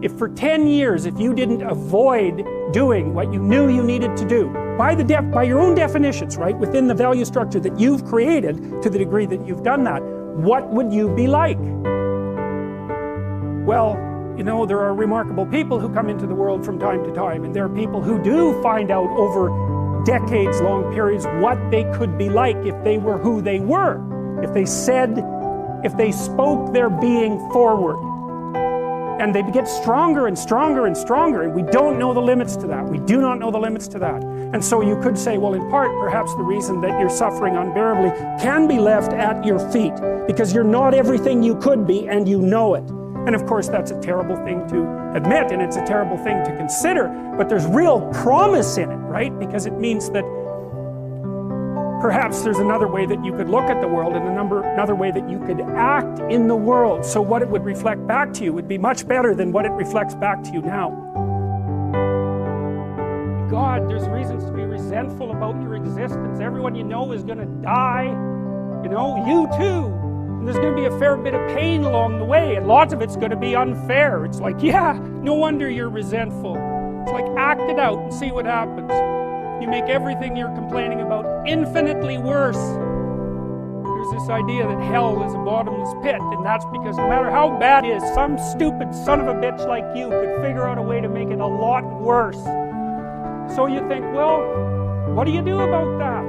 if for 10 years, if you didn't avoid doing what you knew you needed to do, by your own definitions, right, within the value structure that you've created, to the degree that you've done that, what would you be like? Well, you know, there are remarkable people who come into the world from time to time, and there are people who do find out over decades-long periods what they could be like if they were who they were, if they spoke their being forward. And they get stronger and stronger and stronger, and we don't know the limits to that. We do not know the limits to that. And so you could say, well, in part, perhaps the reason that you're suffering unbearably can be left at your feet, because you're not everything you could be, and you know it. And of course, that's a terrible thing to admit, and it's a terrible thing to consider, but there's real promise in it, right? Because it means that perhaps there's another way that you could look at the world, and another way that you could act in the world, so what it would reflect back to you would be much better than what it reflects back to you now. God, there's reasons to be resentful about your existence. Everyone you know is going to die. You know, you too. And there's going to be a fair bit of pain along the way, and lots of it's going to be unfair. It's like, yeah, no wonder you're resentful. It's like, act it out and see what happens. You make everything you're complaining about infinitely worse. There's this idea that hell is a bottomless pit, and that's because no matter how bad it is, some stupid son of a bitch like you could figure out a way to make it a lot worse. So you think, well, what do you do about that?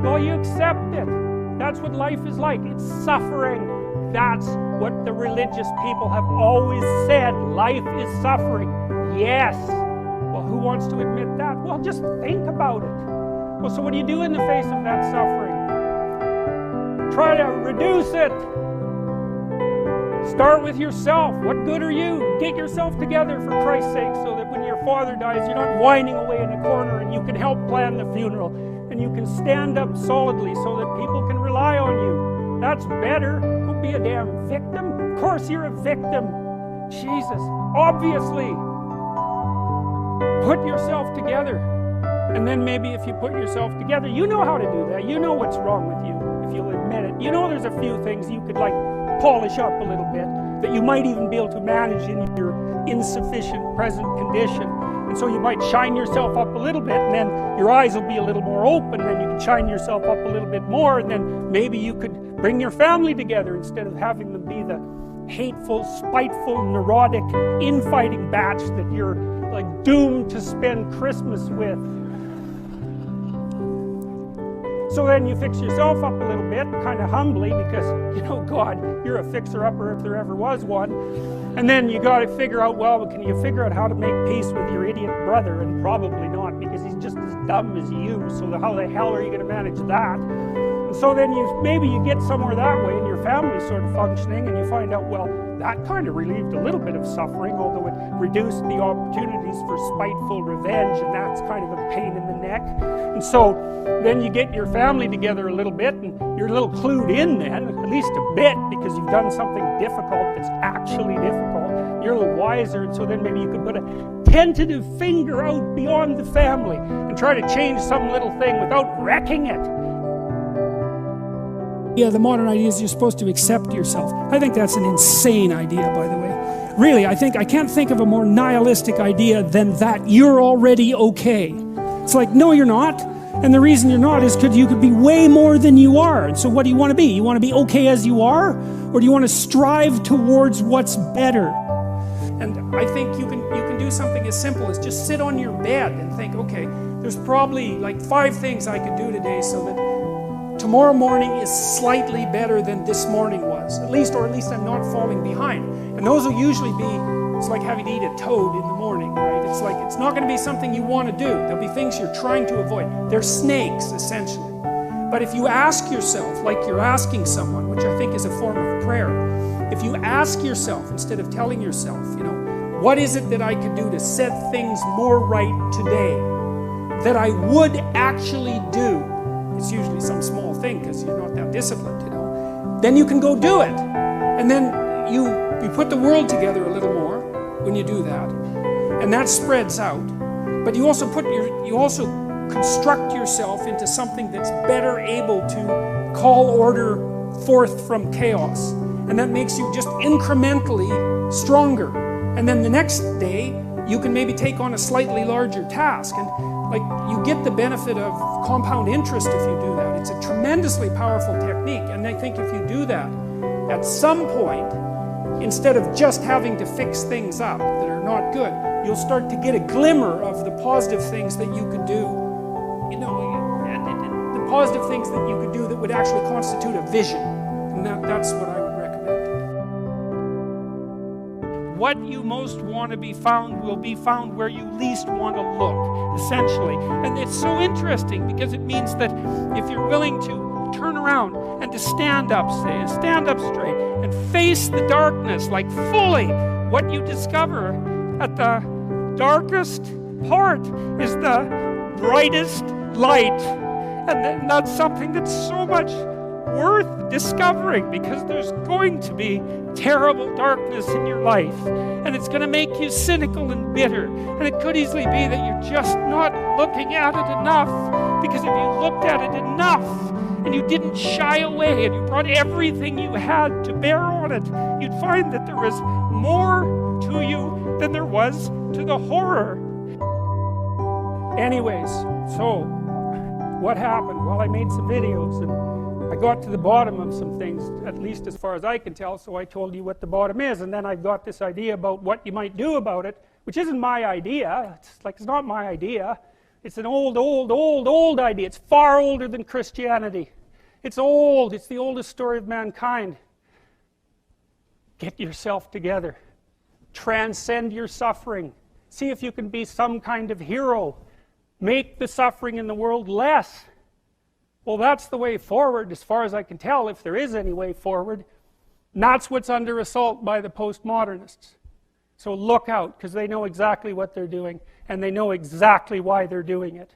Well, you accept it. That's what life is like. It's suffering. That's what the religious people have always said. Life is suffering. Yes. Well, who wants to admit that? Well, just think about it. Well, so what do you do in the face of that suffering? Try to reduce it. Start with yourself. What good are you? Get yourself together, for Christ's sake, so that when your father dies, you're not whining away in a corner, and you can help plan the funeral, and you can stand up solidly so that people can rely on you. That's better. Don't be a damn victim. Of course you're a victim. Jesus, obviously. Put yourself together. And then maybe if you put yourself together, you know how to do that. You know what's wrong with you, if you'll admit it. You know there's a few things you could like polish up a little bit, that you might even be able to manage in your insufficient present condition. And so you might shine yourself up a little bit, and then your eyes will be a little more open, and then you can shine yourself up a little bit more, and then maybe you could bring your family together instead of having them be the hateful, spiteful, neurotic, infighting batch that you're like doomed to spend Christmas with. So then you fix yourself up a little bit, kind of humbly, because, you know, God, you're a fixer-upper if there ever was one. And then you got to figure out, well, can you figure out how to make peace with your idiot brother? And probably not, because he's just as dumb as you, so how the hell are you going to manage that? And so then maybe you get somewhere that way, and your family's sort of functioning, and you find out, well, that kind of relieved a little bit of suffering, although it reduced the opportunities for spiteful revenge, and that's kind of a pain in the neck. And so then you get your family together a little bit, and you're a little clued in then, at least a bit, because you've done something difficult that's actually difficult. You're a little wiser, and so then maybe you could put a tentative finger out beyond the family and try to change some little thing without wrecking it. Yeah, the modern idea is you're supposed to accept yourself. I think that's an insane idea, by the way. Really, I can't think of a more nihilistic idea than that you're already okay. It's like, no, you're not. And the reason you're not is because you could be way more than you are. And so what do you want to be? You want to be okay as you are? Or do you want to strive towards what's better? And I think you can do something as simple as just sit on your bed and think, okay, there's probably like 5 things I could do today so that tomorrow morning is slightly better than this morning was, or at least I'm not falling behind. And those will usually be, it's like having to eat a toad in the morning, right? It's like, it's not going to be something you want to do. There'll be things you're trying to avoid. They're snakes, essentially. But if you ask yourself, like you're asking someone, which I think is a form of prayer, if you ask yourself, instead of telling yourself, you know, what is it that I could do to set things more right today, that I would actually do? It's usually some small thing because you're not that disciplined, you know. Then you can go do it. And then you put the world together a little more when you do that. And that spreads out. But you also construct yourself into something that's better able to call order forth from chaos. And that makes you just incrementally stronger. And then the next day, you can maybe take on a slightly larger task. And like, you get the benefit of compound interest if you do that. It's a tremendously powerful technique. And I think if you do that, at some point, instead of just having to fix things up that are not good, you'll start to get a glimmer of the positive things that you could do, you know, the positive things that you could do that would actually constitute a vision. And that's what I would recommend. What you most want to be found will be found where you least want to look, essentially. And it's so interesting because it means that if you're willing to turn around and to stand up, say, stand up straight and face the darkness like fully, what you discover at the darkest part is the brightest light. And that's something that's so much worth discovering, because there's going to be terrible darkness in your life, and it's going to make you cynical and bitter, and it could easily be that you're just not looking at it enough, because if you looked at it enough and you didn't shy away and you brought everything you had to bear on it, you'd find that there was more to you than there was to the horror. Anyways, so what happened? Well, I made some videos and I got to the bottom of some things, at least as far as I can tell, so I told you what the bottom is, and then I got this idea about what you might do about it, which isn't my idea. It's not my idea. It's an old idea. It's far older than Christianity. It's old. It's the oldest story of mankind. Get yourself together. Transcend your suffering. See if you can be some kind of hero. Make the suffering in the world less. Well, that's the way forward, as far as I can tell, if there is any way forward. And that's what's under assault by the postmodernists. So look out, because they know exactly what they're doing, and they know exactly why they're doing it.